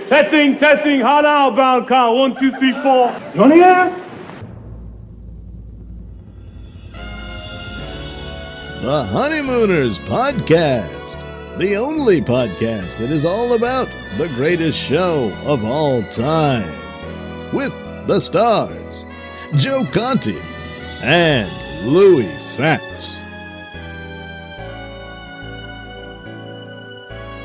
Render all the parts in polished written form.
Testing. Hot outbound count. 1, 2, 3, 4. You on the air? The Honeymooners Podcast. The only podcast that is all about the greatest show of all time. With the stars, Joe Conti and Louie Fatts.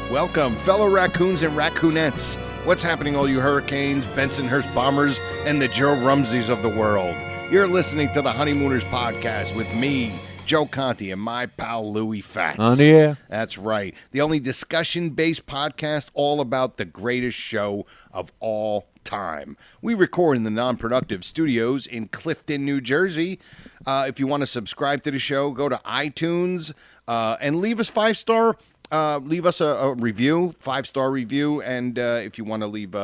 Welcome, fellow raccoons and raccoonettes. What's happening, all you Hurricanes, Bensonhurst Bombers, and the Joe Rumseys of the world? You're listening to the Honeymooners Podcast with me, Joe Conti, and my pal Louie Fatts. On the air. That's right. The only discussion-based podcast all about the greatest show of all time. We record in the Non-Productive studios in Clifton, New Jersey. If you want to subscribe to the show, go to iTunes and leave us 5-star. Leave us a review, 5-star review, and if you want to leave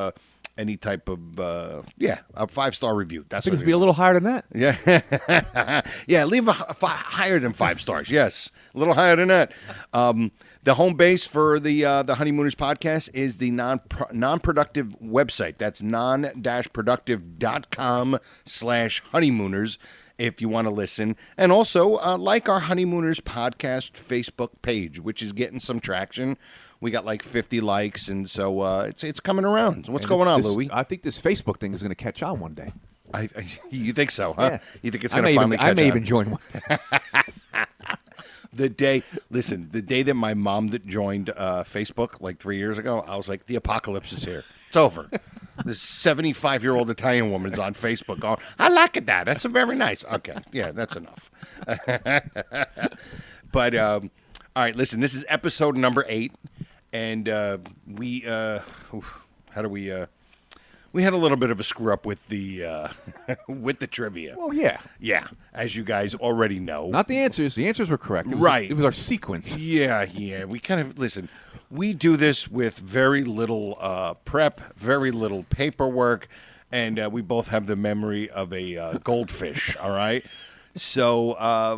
any type of, a 5-star review. That's I think it's be a little higher than that. Yeah, yeah. Leave higher than 5 stars. Yes, a little higher than that. The home base for the Honeymooners podcast is the non-productive website. That's non-productive.com/honeymooners. If you want to listen, and also like our Honeymooners podcast Facebook page, which is getting some traction. We got like 50 likes, and so it's coming around. What's going on, Louie? I think this Facebook thing is going to catch on one day. You think so, huh? Yeah. You think it's going to finally catch on? I may even join one. The day that my mom joined Facebook like 3 years ago, I was like, the apocalypse is here. It's over. This 75-year-old Italian woman is on Facebook going, I like it, Dad. That's very nice. Okay, yeah, that's enough. But, all right, listen, this is episode number 8, and we had a little bit of a screw-up with the with the trivia. Well, yeah. Yeah, as you guys already know. Not the answers. The answers were correct. Right. It was our sequence. Yeah. We kind of, listen, we do this with very little prep, very little paperwork, and we both have the memory of a goldfish, all right? So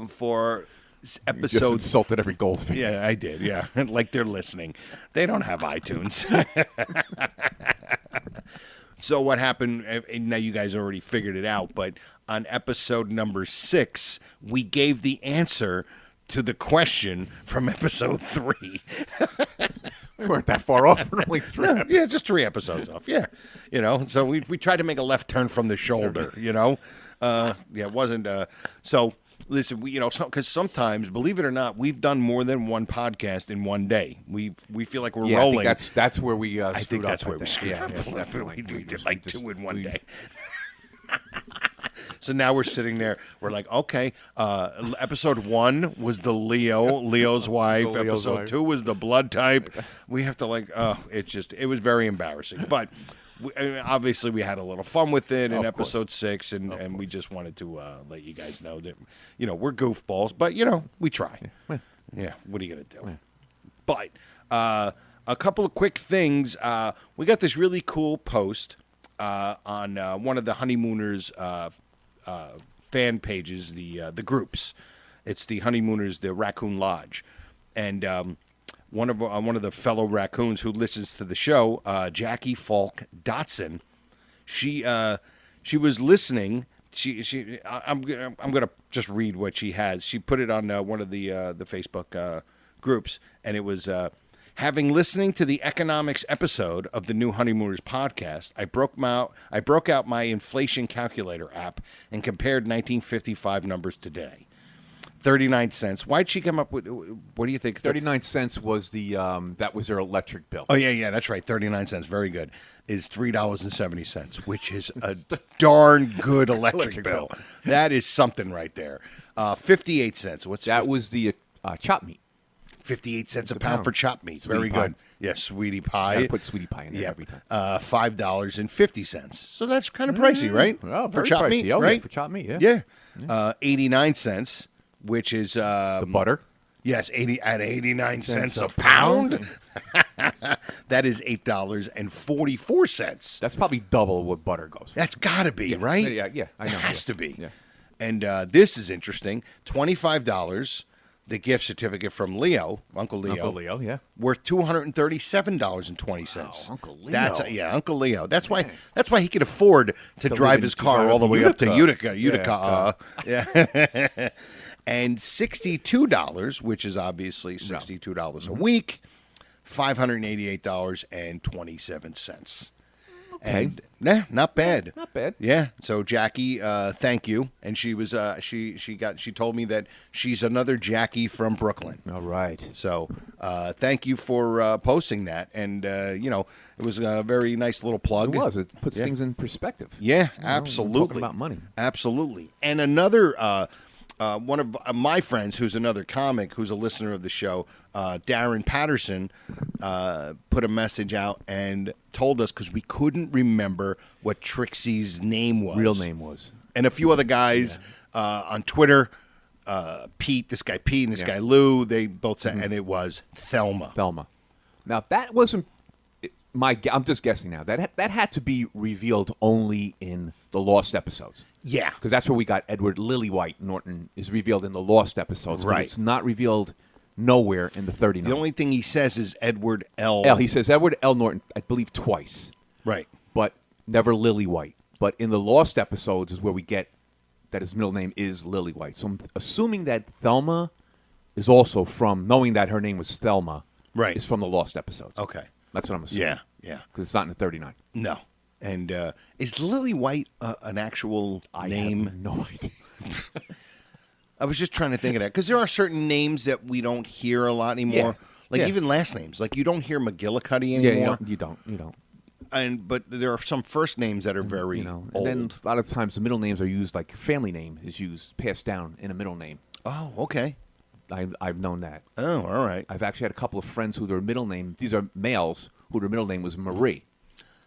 for episode... You just insulted every goldfish. Yeah, I did, yeah. Like they're listening. They don't have iTunes. So what happened, and now you guys already figured it out, but on episode number 6, we gave the answer to the question from episode 3. We weren't that far off. We're only 3 episodes. Yeah, just 3 episodes off, yeah. So we tried to make a left turn from the shoulder, it wasn't, so... Listen, because sometimes, believe it or not, we've done more than one podcast in one day. We feel like we're rolling. I think that's where we screwed up. I think that's where we screwed up. Definitely. We did like 2 in one day. So now we're sitting there. We're like, okay, episode 1 was the Leo's wife. Episode 2 was the blood type. We have to it was very embarrassing. But obviously, we had a little fun with it in episode 6, and we just wanted to let you guys know that, we're goofballs, but, we try. Yeah, what are you going to do? Yeah. But a couple of quick things. We got this really cool post on one of the Honeymooners fan pages, the groups. It's the Honeymooners, the Raccoon Lodge. And... One of the fellow raccoons who listens to the show, Jackie Falk Dotson, she was listening. I'm gonna just read what she has. She put it on one of the Facebook groups, and it was having listening to the economics episode of the new Honeymooners podcast. I broke out my inflation calculator app and compared 1955 numbers today. 39 cents. Why'd she come up with, what do you think? 39 cents was that was her electric bill. Oh, yeah, that's right. 39 cents. Very good. Is $3.70, which is a darn good electric bill. That is something right there. 58 cents. That was the chop meat. 58 cents a pound for chopped meat. Sweetie Very pie. good. Yeah, sweetie pie. Gotta put sweetie pie in there every time. $5.50. So that's kind of pricey, right? Well, for very chopped pricey. meat, Yeah, right? for chopped meat, yeah. 89 cents, which is... the butter? Yes, 89 cents a pound. That is $8.44. That's probably double what butter goes. That's got to be, right? Yeah, I know. It has to be. Yeah. And this is interesting. $25. the gift certificate from Leo, Uncle Leo. Uncle Leo, yeah. Worth $237.20. Wow, Uncle Leo. That's Uncle Leo. That's why he could afford to drive his car all the way up to Utica. Yeah. And $62, which is obviously $62 a week, $588.27. Okay. And not bad. Not bad. Yeah. So Jackie, thank you. And she was she told me that she's another Jackie from Brooklyn. All right. So thank you for posting that. And it was a very nice little plug. It was. It puts things in perspective. Yeah, absolutely. Talking about money. Absolutely. And another one of my friends, who's another comic, who's a listener of the show, Darren Patterson, put a message out and told us, because we couldn't remember what Trixie's name was. Real name was. And a few other guys on Twitter, Pete, this guy Pete, and this guy Lou, they both said, and it was Thelma. Thelma. Now, that wasn't I'm just guessing now. That had to be revealed only in the Lost episodes. Yeah. Because that's where we got Edward Lillywhite Norton is revealed in the Lost episodes. Right. But it's not revealed nowhere in the 39. The only thing he says is Edward L. He says Edward L. Norton, I believe, twice. Right. But never Lillywhite. But in the Lost episodes is where we get that his middle name is Lillywhite. So I'm assuming that Thelma is also from, knowing that her name was Thelma, right, is from the Lost episodes. Okay. That's what I'm assuming. Yeah. Because it's not in the 39. No. And is Lillywhite an actual name? I have no idea. I was just trying to think of that. Because there are certain names that we don't hear a lot anymore. Like even last names. Like you don't hear McGillicuddy anymore. Yeah, you don't. But there are some first names that are very and old. then a lot of times the middle names are used, like family name is used, passed down in a middle name. Oh, okay. I've known that. Oh, all right. I've actually had a couple of friends who their middle name, these are males, who their middle name was Marie.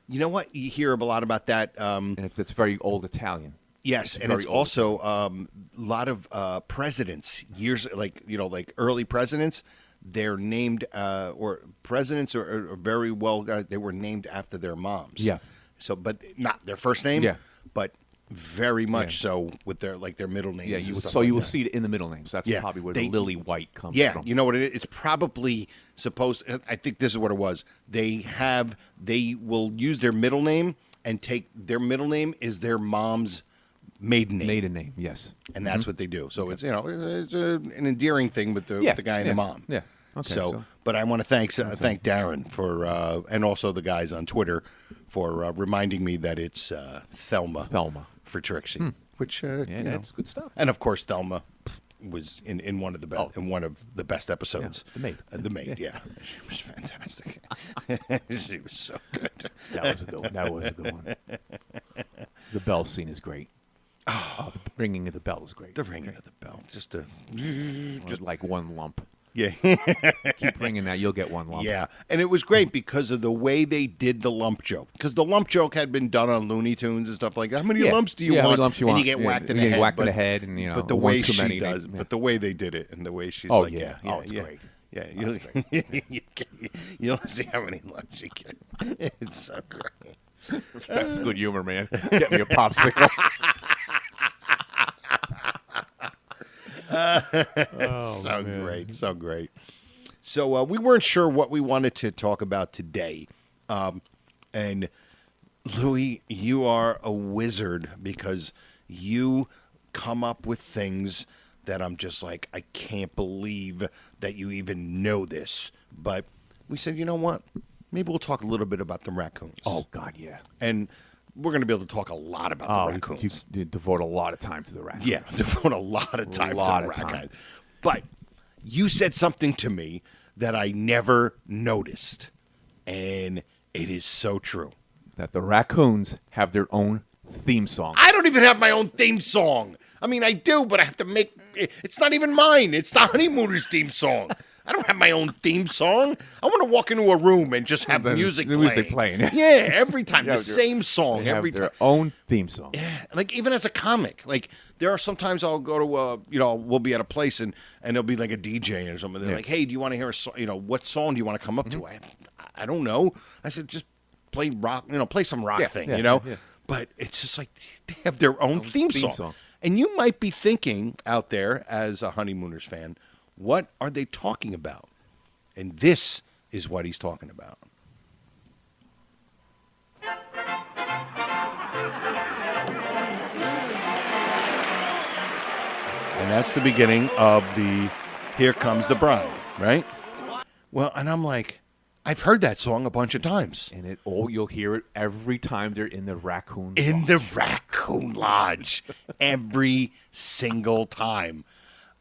You know what? You hear a lot about that. And it's very old Italian. Yes, and it's also a lot of presidents, like early presidents, they're named, or presidents are very well, they were named after their moms. Yeah. So, but not their first name. Yeah. But very much so with their middle names. Yeah, you will see it in the middle names. That's probably where the Lillywhite comes from. Yeah, you know what it is? It's probably supposed. I think this is what it was. They will use their middle name and take their middle name is their mom's maiden name. Maiden name, yes. And that's what they do. So it's it's an endearing thing with the guy and the mom. Yeah. Okay, so, but I want to thank Darren for and also the guys on Twitter for reminding me that it's Thelma. Thelma. For Trixie, which that's good stuff. And of course, Thelma was in one of the best in one of the best episodes. Yeah, the maid, yeah. She was fantastic. She was so good. That was a good one. The bell scene is great. The ringing of the bell is great. The ringing of the bell, just like one lump. Yeah. Keep ringing that, you'll get one lump. Yeah, and it was great because of the way they did the lump joke. Because the lump joke had been done on Looney Tunes and stuff like that. How many lumps do you want? How many lumps you want? And you get whacked in the head. Whacked in the head, and but the way she many, does, but the way they did it, and the way she's it's great. Yeah, you'll see how many lumps you get. It's so great. That's good humor, man. Get me a popsicle. So great. So we weren't sure what we wanted to talk about today. And Louie, you are a wizard because you come up with things that I'm just like, I can't believe that you even know this. But we said, you know what? Maybe we'll talk a little bit about the raccoons. Oh, God, yeah. And we're going to be able to talk a lot about the raccoons. You devote a lot of time to the raccoons. Yeah, devote a lot of time to the raccoons. But you said something to me that I never noticed, and it is so true. That the raccoons have their own theme song. I don't even have my own theme song. I mean, I do, but I have to make it. It's not even mine. It's the Honeymooners theme song. I don't have my own theme song. I want to walk into a room and just have music playing. Yeah, every time. The same song every time. Their own theme song. Yeah, like even as a comic. Like there are sometimes I'll go to we'll be at a place and there'll be like a DJ or something. They're like, hey, do you want to hear a song? What song do you want to come up to? I don't know. I said, just play rock, play some rock thing, Yeah. But it's just like they have their own theme song. And you might be thinking out there as a Honeymooners fan, What are they talking about? And this is what he's talking about. And that's the beginning of the Here Comes the Bride, right? Well, and I'm like, I've heard that song a bunch of times. And you'll hear it every time they're in the Raccoon Lodge. In the Raccoon Lodge. Every single time.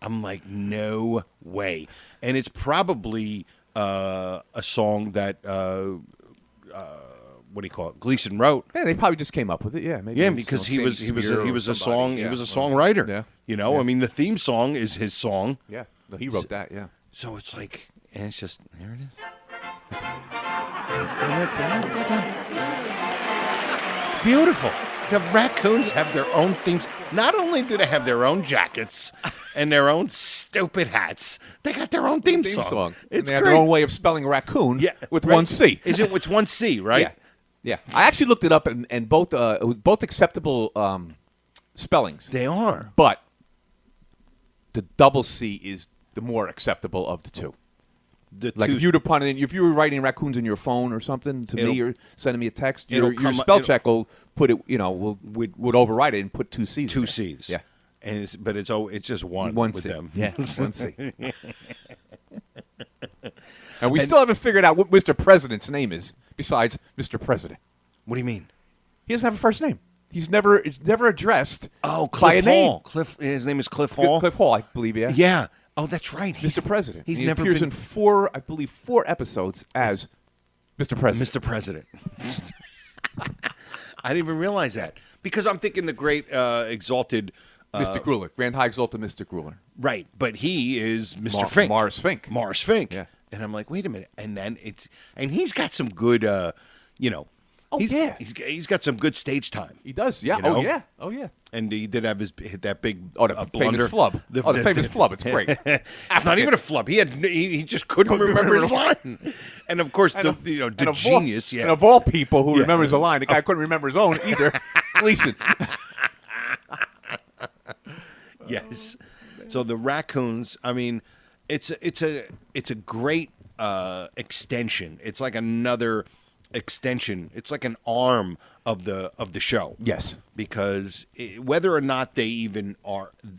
I'm like, no way. And it's probably a song that, what do you call it? Gleason wrote. Yeah, they probably just came up with it. Yeah, maybe. Yeah, because he was a songwriter. Yeah. You know, I mean, the theme song is his song. Yeah, no, he wrote that. Yeah, So it's like, and it's just, there it is. that's amazing. It's beautiful. The Raccoons have their own themes. Not only do they have their own jackets and their own stupid hats, they got their own theme song. And It's they have great. their own way of spelling raccoon. With right. one C. Is it with one C, right? Yeah, yeah. I actually looked it up, and both acceptable spellings. They are. But the double C is the more acceptable of the two. Like if if you were writing raccoons in your phone or something to me or sending me a text, your spell check will put it, would override it and put two C's. Two C's. Yeah. And it's just one One with C. them. Yeah, one C. And we still haven't figured out what Mr. President's name is besides Mr. President. What do you mean? He doesn't have a first name. It's never addressed Oh, by a Cliff name. Hall. His name is Cliff Hall. Cliff Hall, I believe, yeah. Yeah. Oh, that's right. Mr. President. He's he never appears been in four episodes as Mr. President. Mr. President. I didn't even realize that because I'm thinking the great exalted Mr. Grueller, Grand High Exalted Mr. Grueller. Right, but he is Mr. Fink. Morris Fink. Morris Fink. Yeah. And I'm like, wait a minute. And then he's got some good, he's got some good stage time. He does, yeah. You know? Oh, yeah. Oh, yeah. And he did have that big The blunder. famous flub. The famous flub. It's great. It's not even a flub. He just couldn't remember his line. And of course, the genius. And of all people who remembers a line, the guy couldn't remember his own either. Gleason. Yes. So the Raccoons. I mean, it's a great extension. It's like another extension. It's like an arm of the show. Yes. Because whether or not they even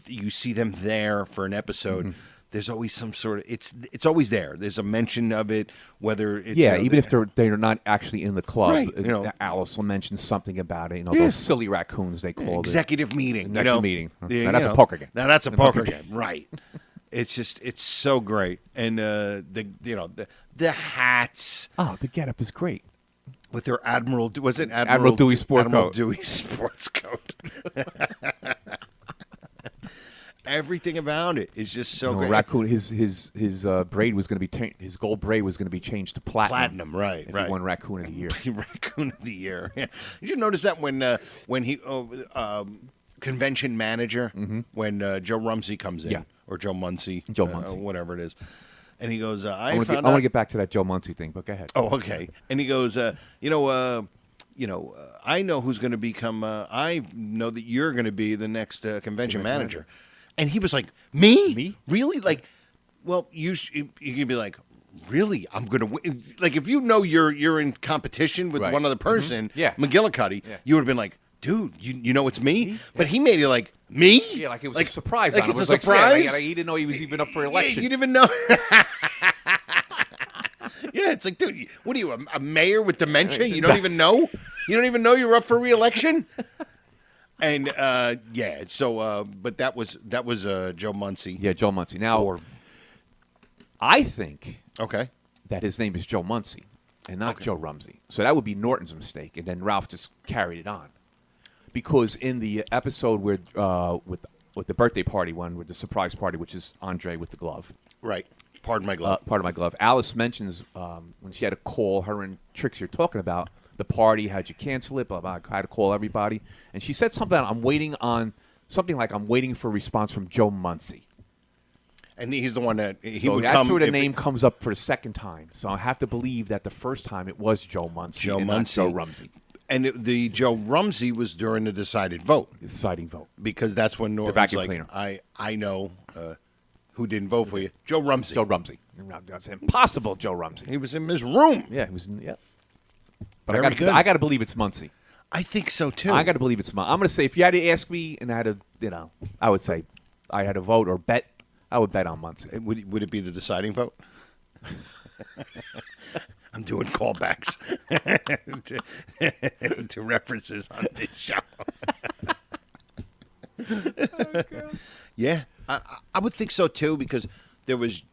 you see them there for an episode. There's always some sort of it's always there. There's a mention of it, whether it's even if they're not actually in the club. Right, Alice will mention something about it. Those silly raccoons they call executive meeting. Executive meeting. The, now that's a poker game. Now that's a poker game, right? It's so great, and the hats. Oh, the getup is great. With their Admiral Dewey sport Admiral coat. Dewey sports coat. Everything about it is just so great. Raccoon, his braid was going to be his gold braid was going to be changed to platinum. Platinum, right? If he won Raccoon of the Year. Raccoon of the Year. Yeah. Did you notice that when he convention manager when Joe Rumsey comes in or Joe Muncie, whatever it is, and he goes, I want to get back to that Joe Muncie thing, but go ahead. Oh, okay. And he goes, I know who's going to become. I know that you're going to be the next convention manager. And he was like, me? Me? Really? Like, well, you could be like, really? I'm going to win. Like, if you know you're in competition with one other person, McGillicuddy, you would have been like, dude, you know it's me? But he made it like, me? Yeah, like it was a surprise. Like on him. it's It a was surprise? Like, he didn't know he was even up for election. Yeah, you didn't even know. Yeah, it's like, dude, what are you, a mayor with dementia? You don't even know? You don't even know you're up for re-election? And but that was Joe Muncie. Yeah, Joe Muncie. Now, I think that his name is Joe Muncie and not Joe Rumsey. So that would be Norton's mistake, and then Ralph just carried it on. Because in the episode where with the birthday party one, with the surprise party, which is Andre with the glove, right? Pardon my glove. Pardon my glove. Alice mentions when she had to call her and Trix you're talking about. The party, how'd you cancel it? Blah, blah, I had to call everybody. And she said something, I'm waiting for a response from Joe Muncie. And he's the one that that's where the name comes up for the second time. So I have to believe that the first time it was Joe Muncie not Joe Rumsey. And the Joe Rumsey was during the decided vote. The deciding vote. Because that's when Norton's like, I know Who didn't vote for you? Joe Rumsey. Joe Rumsey. That's impossible, Joe Rumsey. He was in his room. Yeah, he was. Yeah. But Very good. I got to believe it's Muncie. I think so too. I got to believe it's Muncie. I'm going to say if you had to ask me and I had to, I would say I had to vote or bet. I would bet on Muncie. Would it be the deciding vote? I'm doing callbacks to references on this show. Yeah, I would think so too, because it was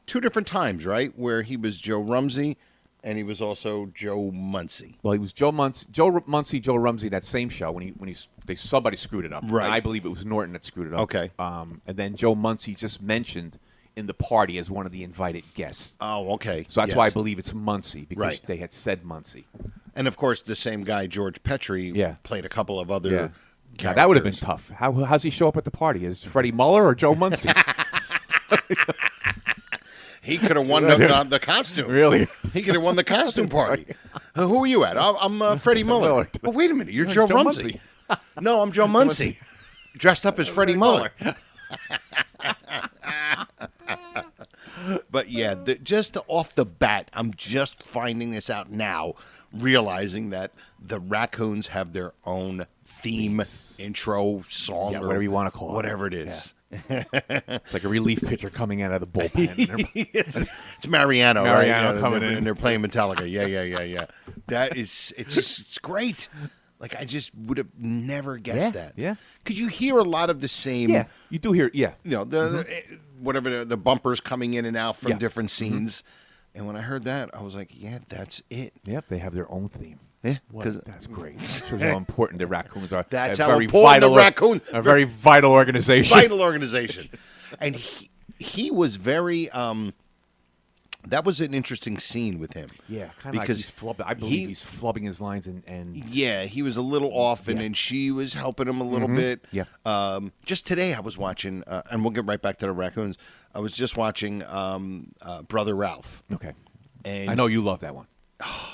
2 different times, right, where he was Joe Rumsey and he was also Joe Muncie. Well, he was Joe Muncie, Joe Rumsey. That same show when somebody screwed it up. Right. And I believe it was Norton that screwed it up. Okay. And then Joe Muncie just mentioned in the party as one of the invited guests. Oh, okay. So that's why I believe it's Muncie, because they had said Muncie. And of course, the same guy, George Petrie, played a couple of other. Yeah. Now, that would have been tough. How's he show up at the party? Is Freddie Muller or Joe Muncie? He could have won the costume. Really? He could have won the costume party. Who are you at? I'm Freddie Muller. Well, wait a minute. You're Joe Rumsey. No, I'm Joe Muncie. Dressed up as Freddie Muller. But yeah, just off the bat, I'm just finding this out now, realizing that the Raccoons have their own theme, intro, song, Yeah, whatever you want to call it. whatever it is. Yeah. It's like a relief pitcher coming out of the bullpen. It's Mariano, Mariano right? coming in. And they're playing Metallica. Yeah. That is, it's great. Like, I just would have never guessed that. Yeah. Because you hear a lot of the same. Yeah, you do hear. Yeah, You know, the bumpers coming in and out from different scenes. And when I heard that, I was like, yeah, that's it. Yep, they have their own theme. Yeah, that's great. Shows how important the Raccoons are. That's a how very important vital, the Raccoon. a very vital organization. Vital organization. And he was very. That was an interesting scene with him. Yeah, kind of like he's flubbing. I believe he's flubbing his lines and yeah, he was a little off, and she was helping him a little bit. Yeah. Just today, I was watching, and we'll get right back to the Raccoons. I was just watching Brother Ralph. Okay. And I know you love that one.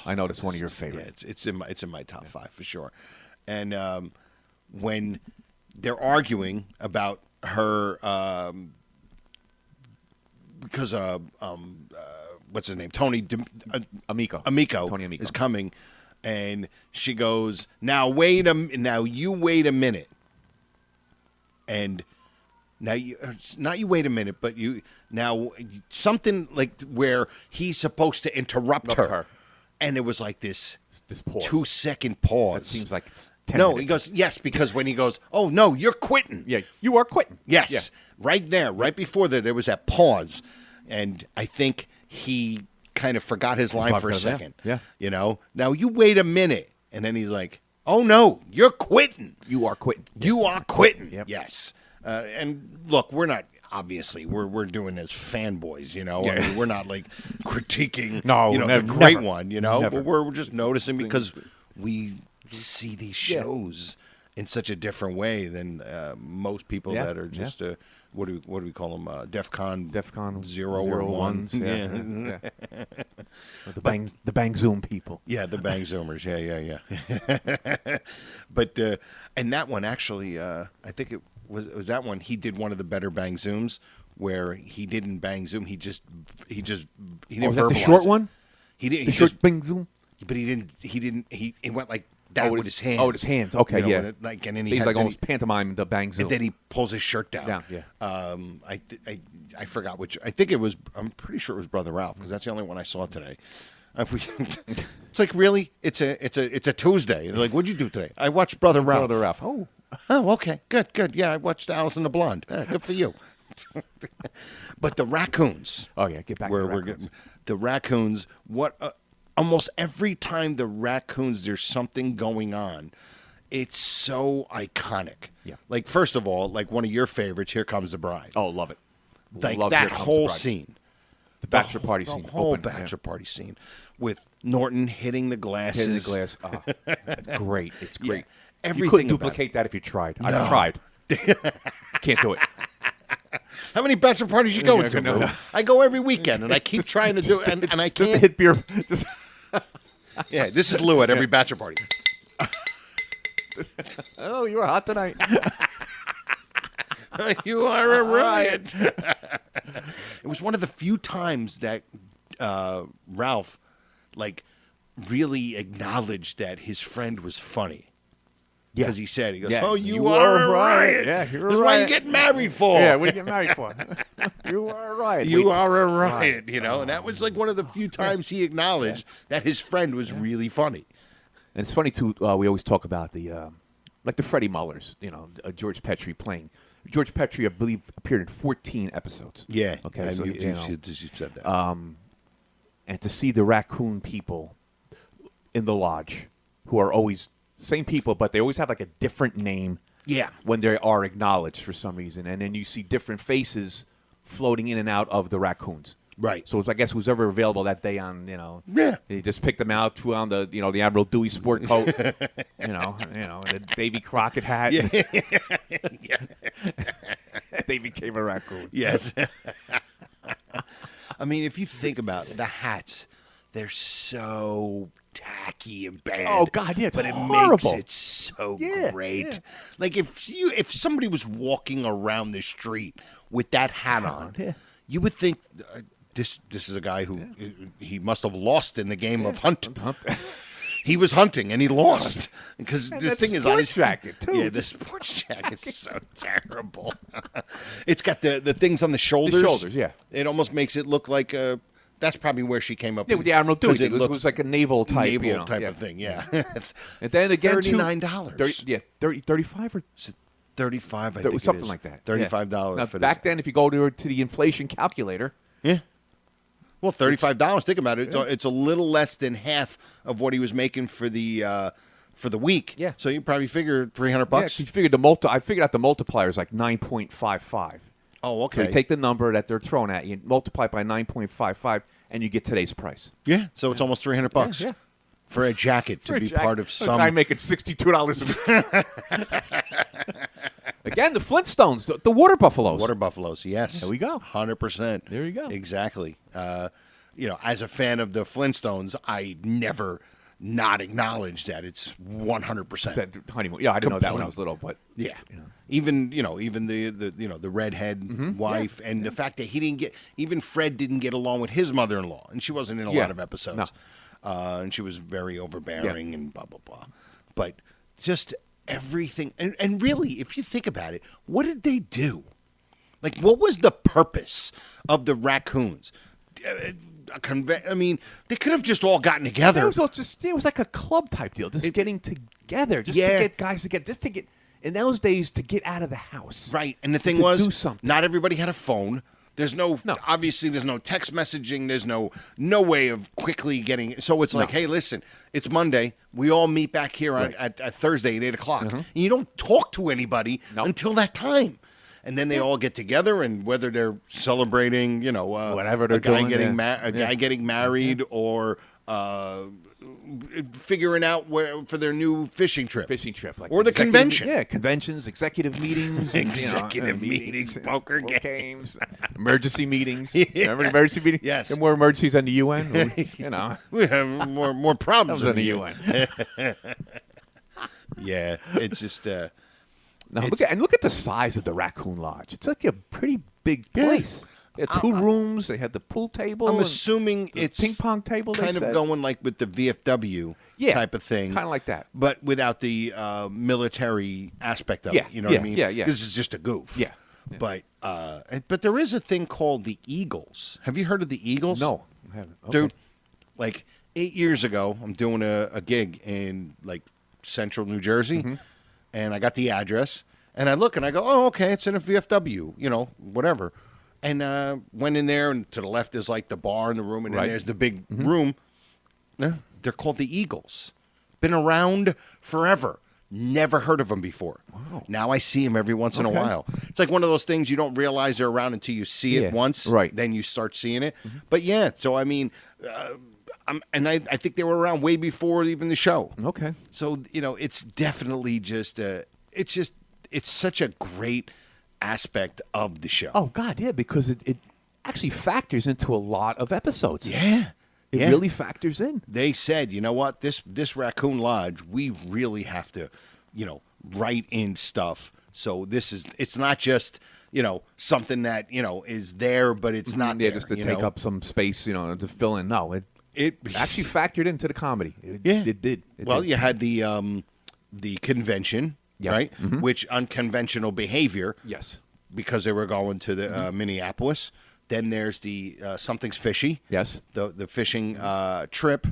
I know it's one of your favorites. Yeah, it's in my top 5 for sure. And when they're arguing about her, because what's his name, Amico. Tony Amico is coming, and she goes, now you wait a minute, and now not you wait a minute, but something like where he's supposed to interrupt her. And it was like this pause. 2-second pause. That seems like it's 10 No, minutes. he goes, yes, because when he goes, oh, no, you're quitting. Yeah, you are quitting. Yes. Yeah. Right there, right before that, there was that pause. And I think he kind of forgot his line for a second. Yeah. You know? Now, you wait a minute. And then he's like, oh, no, you're quitting. You are quitting. You are quitting. Yep. Yes. And look, we're not. Obviously, we're doing as fanboys, you know. I mean, we're not like critiquing, the great one, you know. But we're just noticing because we see these shows in such a different way than most people that are just what do we call them? DEFCON 0 or 1. Yeah. The Bang Zoom people. Yeah, the Bang Zoomers. Yeah. But and that one actually, I think it was that one. He did one of the better Bang Zooms where he didn't Bang Zoom. He didn't was that the verbalize short it. one? He didn't. The short Bang Zoom. But he didn't. He went like that with his hands. Oh, with his hands. Okay, You know, yeah. and and then He's had, like then almost pantomime the Bang Zoom. and then he pulls his shirt down. Down, yeah. I forgot which. I think it was. I'm pretty sure it was Brother Ralph because that's the only one I saw today. It's like, really? It's a Tuesday. And like, what'd you do today? I watched Brother Ralph. Brother Ralph. Oh, Okay. Good. Yeah, I watched Alice and the Blonde. Good for you. But the Raccoons. Oh yeah, get back to the Raccoons. The Raccoons. What? Almost every time the Raccoons, there's something going on. It's so iconic. Yeah. Like, first of all, like one of your favorites, Here Comes the Bride. Oh, love it. Like Love that Here Comes the whole Bride. scene. The bachelor party scene. The whole Open, bachelor party scene with Norton hitting the glasses. Hitting the glass. Oh, it's great. It's great. Yeah, you couldn't everything about duplicate that if you tried. I've tried. Can't do it. How many bachelor parties you going to? No, Bro? no. I go every weekend, and I keep trying to do it, and I Just to can't. hit beer. Just Yeah, this is Lou at every bachelor party. oh, you were hot tonight. You are a riot. It was one of the few times that Ralph, like, really acknowledged that his friend was funny. Because he said, he goes, Yeah. "Oh, you are a riot. Yeah, you're a That's why riot. you get married for. Yeah, what are you getting married for? You are a riot. You are a riot, you know." And that was like one of the few times he acknowledged that his friend was really funny. And it's funny, too, we always talk about the Freddie Mullers, George Petrie playing. George Petrie, I believe, appeared in 14 episodes. Yeah. Okay, so, you said that. And to see the raccoon people in the lodge, who are always same people, but they always have like a different name. Yeah. When they are acknowledged for some reason, and then you see different faces floating in and out of the raccoons. Right. So it's, I guess, who's ever available that day on, Yeah. They just picked them out, threw on the Admiral Dewey sport coat, and the Davy Crockett hat. Yeah. They became a raccoon. Yes. I mean, if you think about the hats, they're so tacky and bad. Oh God, yeah, it's but it horrible. makes it so great. Yeah. Like if somebody was walking around the street with that hat on, you would think this is a guy who he must have lost in the game of hunting. He was hunting and he lost because this thing is on his jacket too. Yeah, the sports jacket is so terrible. It's got the things on the shoulders. The shoulders, yeah. It almost makes it look like that's probably where she came up. Yeah, with the Admiral Dewey. It It was like a naval type, of thing. Yeah. And then again, $39. 35 or 35. I it think was something it is. like that. $35. Now, for back this. then, if you go to the inflation calculator, Well, $35. Think about it. It's a little less than half of what he was making for the week. Yeah. So you probably figure $300. you figured I figured out the multiplier is like 9.55. Oh, okay. So you take the number that they're throwing at you, multiply it by 9.55, and you get today's price. Yeah. So it's almost $300 Yeah. for a jacket to be part of some. guy making $62 a week. Again, the Flintstones, the water buffaloes. Water buffaloes, yes. There we go. 100%. There you go. Exactly. As a fan of the Flintstones, I never not acknowledge that it's 100%. Said honeymoon. Yeah, I didn't know that when I was little, but Yeah. Even the redhead wife and the fact that he didn't get, even Fred didn't get along with his mother-in-law, and she wasn't in a lot of episodes. No. And she was very overbearing and blah, blah, blah. But just everything. And really, if you think about it, what did they do? Like, what was the purpose of the raccoons? I mean, they could have just all gotten together. it was like a club type deal, just getting together, to get guys to get in those days to get out of the house. Right. And the thing to was, do something. not everybody had a phone. There's obviously there's no text messaging. There's no way of quickly getting. So it's like, hey, listen, it's Monday. We all meet back here at Thursday at 8:00. And you don't talk to anybody until that time. And then they all get together, and whether they're celebrating, whatever they're doing, a guy getting married, or figuring out where for their new fishing trip, like or the convention. Yeah, conventions, executive meetings, meetings, poker games, emergency meetings. Remember the emergency meetings? Yes. There are more emergencies than the UN. We have more problems than the UN. Yeah, it's just. Now look at the size of the Raccoon Lodge. It's like a pretty big place. They had 2 rooms. They had the pool table. I'm assuming it's ping pong table. Kind of going like with the VFW type of thing. Kind of like that. But without the military aspect of it. You know what I mean? Yeah. This is just a goof. Yeah. But there is a thing called the Eagles. Have you heard of the Eagles? No, I haven't. Okay. Dude, like 8 years ago, I'm doing a gig in like central New Jersey. And I got the address, and I look, and I go, oh, okay, it's in a VFW, whatever. And went in there, and to the left is like the bar in the room, and then there's the big room. They're called the Eagles. Been around forever. Never heard of them before. Wow. Now I see them every once in a while. It's like one of those things you don't realize they're around until you see it once. Right. Then you start seeing it. But yeah, so I mean... I think they were around way before even the show. Okay. So, it's definitely just, it's such a great aspect of the show. Oh, God, yeah, because it actually factors into a lot of episodes. Yeah. It really factors in. They said, you know what, this Raccoon Lodge, we really have to, write in stuff So it's not just, something that, is there, but it's not there. Just to take up some space, to fill in. No, it actually factored into the comedy. It did. You had the convention, right? Mm-hmm. Which unconventional behavior. Yes. Because they were going to the Minneapolis. Then there's the something's fishy. Yes. The fishing trip.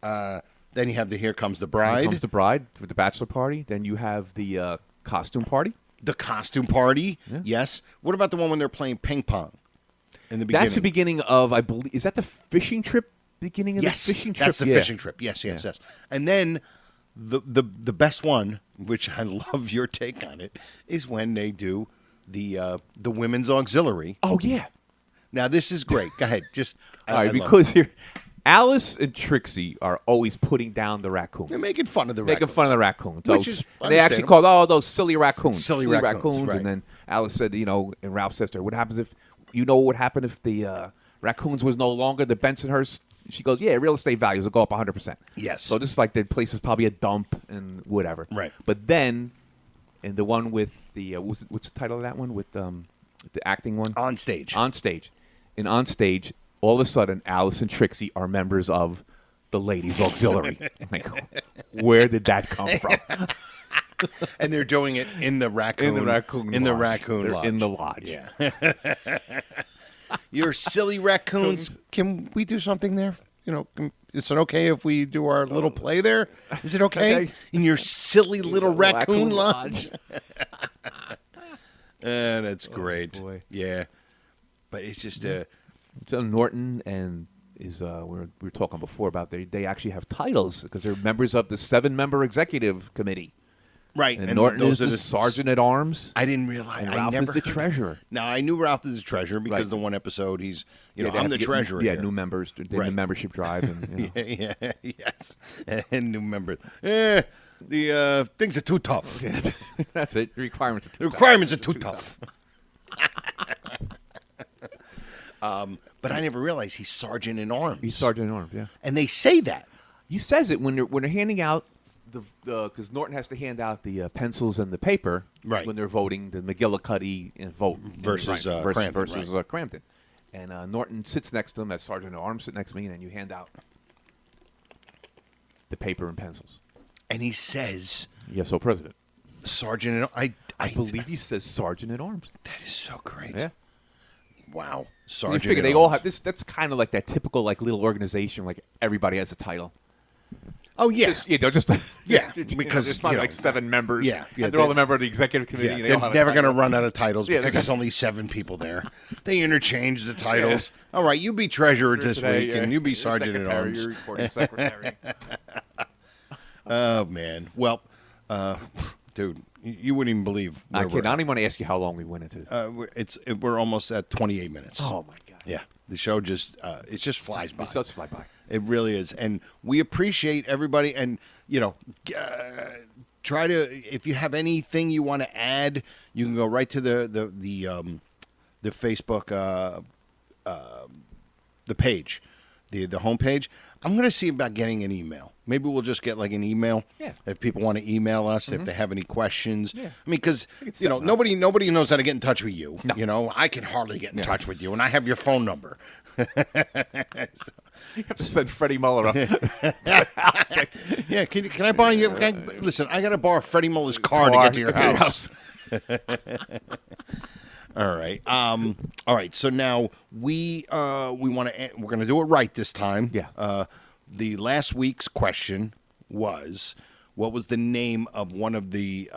Then you have the Here Comes the Bride. Here Comes the Bride with the bachelor party. Then you have the costume party. The costume party, yes. What about the one when they're playing ping pong in the beginning? That's the beginning of, I believe, is that the fishing trip? Beginning of the fishing trip? That's the fishing trip. Yes. And then the best one, which I love your take on it, is when they do the women's auxiliary. Oh, yeah. Now, this is great. Go ahead. Just all right, because here, Alice and Trixie are always putting down the raccoons. They're making fun of the raccoons. Making fun of the raccoons. Which is they actually called, those silly raccoons. Silly raccoons. Right. And then Alice said, and Ralph says to her, what happens if, what would happen if the raccoons was no longer the Bensonhurst? She goes, yeah, real estate values will go up 100%. Yes. So this is like the place is probably a dump and whatever. Right. But then, and the one with the, what's the title of that one? With the acting one? On Stage. And on stage, all of a sudden, Alice and Trixie are members of the Ladies Auxiliary. Like, where did that come from? And they're doing it in the raccoon. Lodge. In the lodge. Yeah. You're silly raccoons. Can we do something there? Is it okay if we do our little play there? Is it okay? In your silly little raccoon lodge? That's great. Boy. Yeah. But it's just So Norton and we were talking before about they actually have titles because they're members of the 7-member executive committee. Right. And Norton is the sergeant at arms. I didn't realize. And Ralph is the treasurer. Now, I knew Ralph is the treasurer because the one episode he's, I'm the treasurer. Yeah, new members. The membership drive. And, yes. And new members. The things are too tough. Yeah, that's it. The requirements are too tough. But I never realized he's sergeant in arms. He's sergeant in arms, yeah. And they say that. He says it when they're handing out because Norton has to hand out the pencils and the paper when they're voting the McGillicuddy vote versus Crampton. And Norton sits next to him as sergeant at arms, sit next to me, and then you hand out the paper and pencils. And he says, "Yes, President." Sergeant at I believe he says sergeant at arms. That is so great. Yeah. Wow. Sergeant. You figure they all have this. That's kind of like that typical little organization. Like everybody has a title. Oh yeah, because it's not like 7 members. Yeah, and they're all a member of the executive committee. Yeah, and they're never going to run out of titles because there's only 7 people there. They interchange the titles. Yeah. All right, you be treasurer this week, and you be sergeant at arms. You're reporting secretary. Oh man, well, dude, you wouldn't even believe. I don't even want to ask you how long we went into this. We're almost at 28 minutes. Oh my god. Yeah, the show just flies by. It does fly by. It really is, and we appreciate everybody. And try to, if you have anything you want to add, you can go right to the Facebook the page, the homepage. I'm going to see about getting an email. Maybe we'll just get an email. Yeah. If people want to email us, if they have any questions. Yeah. I mean, because nobody knows how to get in touch with you. No. I can hardly get in touch with you, and I have your phone number. You have to send Freddie Muller up. Yeah, can I borrow you? Listen, I got to borrow Freddie Muller's car to get to your house. All right. All right. So now we're going to do it right this time. Yeah. The last week's question was, what was the name of one of the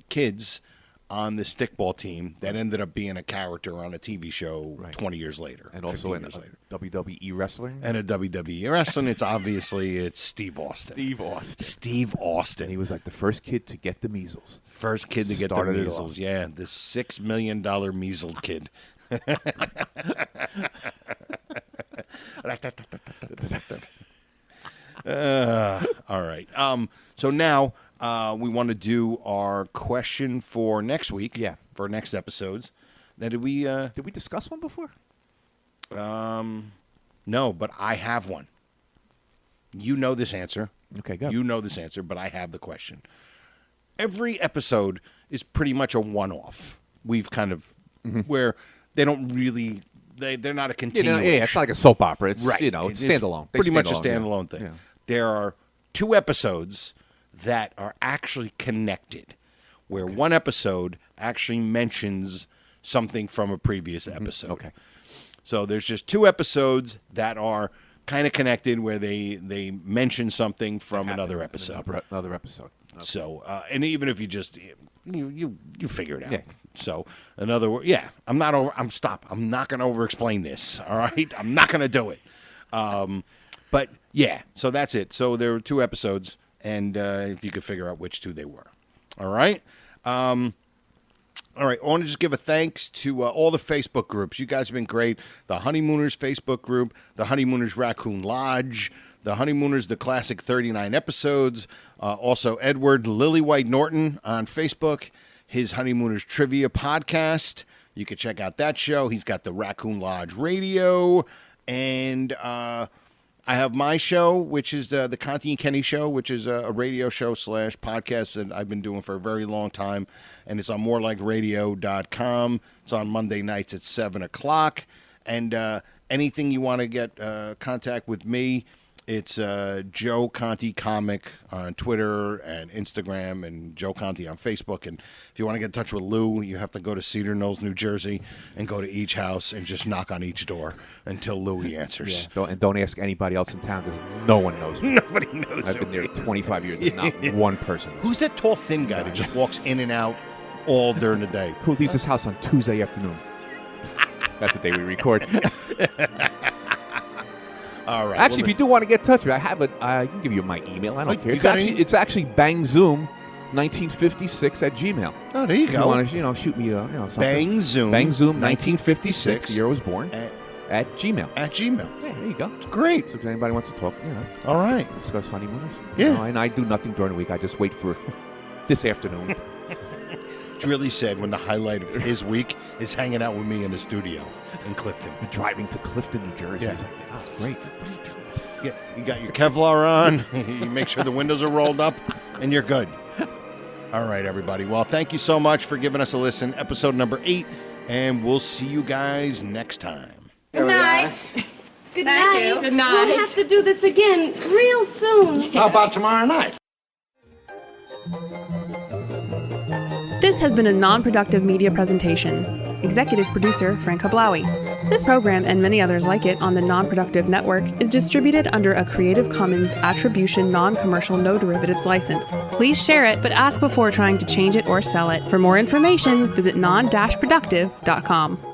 kids on the stickball team that ended up being a character on a TV show 20 years later, and also in WWE wrestling. And a WWE wrestling, it's Steve Austin. Steve Austin. He was like the first kid to get the measles. First kid to get the measles. Yeah, the $6 million measles kid. All right. So now we want to do our question for next week. Yeah. For next episodes. Now, did we discuss one before? No, but I have one. You know this answer. Okay, go. You know this answer, but I have the question. Every episode is pretty much a one-off. We've kind of where they don't really they're not a continuation. It's not like a soap opera. It's right. It's standalone. It's pretty much a standalone thing. Yeah. There are 2 episodes that are actually connected, where one episode actually mentions something from a previous episode. Okay. So there's just 2 episodes that are kind of connected, where they mention something from another episode. Another episode. Okay. So, and even if you just you figure it out. Yeah. So, in other words, I'm not going to over-explain this. All right, I'm not going to do it. But yeah, so that's it. So there were 2 episodes, and if you could figure out which 2 they were. All right. All right, I want to just give a thanks to all the Facebook groups. You guys have been great. The Honeymooners Facebook group, the Honeymooners Raccoon Lodge, the Honeymooners The Classic 39 Episodes, also Edward Lillywhite Norton on Facebook, his Honeymooners Trivia Podcast. You can check out that show. He's got the Raccoon Lodge Radio, and I have my show, which is the Conti and Kenny Show, which is a radio show / podcast that I've been doing for a very long time, and it's on morelikeradio.com. It's on Monday nights at 7 o'clock, and anything you want to get contact with me, it's Joe Conti Comic on Twitter and Instagram, and Joe Conti on Facebook. And if you want to get in touch with Lou, you have to go to Cedar Knolls, New Jersey, and go to each house and just knock on each door until Louie answers. Yeah. Don't ask anybody else in town, because no one knows me. Nobody knows. I've been there 25 years, and not one person knows. Who's that tall, thin guy that just walks in and out all during the day? Who leaves his house on Tuesday afternoon? That's the day we record. All right. Actually, if you do want to get in touch with me, I have I can give you my email. I don't care. It's actually bangzoom1956 @gmail. Oh, there you if go. You want to shoot me something. Bangzoom1956. The year I was born at Gmail. At Gmail. Yeah, there you go. It's great. So if anybody wants to talk, all right, discuss honeymooners. Yeah. And I do nothing during the week. I just wait for this afternoon. It's really sad when the highlight of his week is hanging out with me in the studio in Clifton. Driving to Clifton, New Jersey. Yeah. It's like, great. What are you doing? Yeah, you got your Kevlar on. You make sure the windows are rolled up, and you're good. All right, everybody. Well, thank you so much for giving us a listen. Episode number 8, and we'll see you guys next time. Good night. Good night. Good night. We'll have to do this again real soon. How about tomorrow night? This has been a non-productive media presentation. Executive producer, Frank Hablawi. This program and many others like it on the Non-Productive Network is distributed under a Creative Commons Attribution Non-Commercial No Derivatives license. Please share it, but ask before trying to change it or sell it. For more information, visit non-productive.com.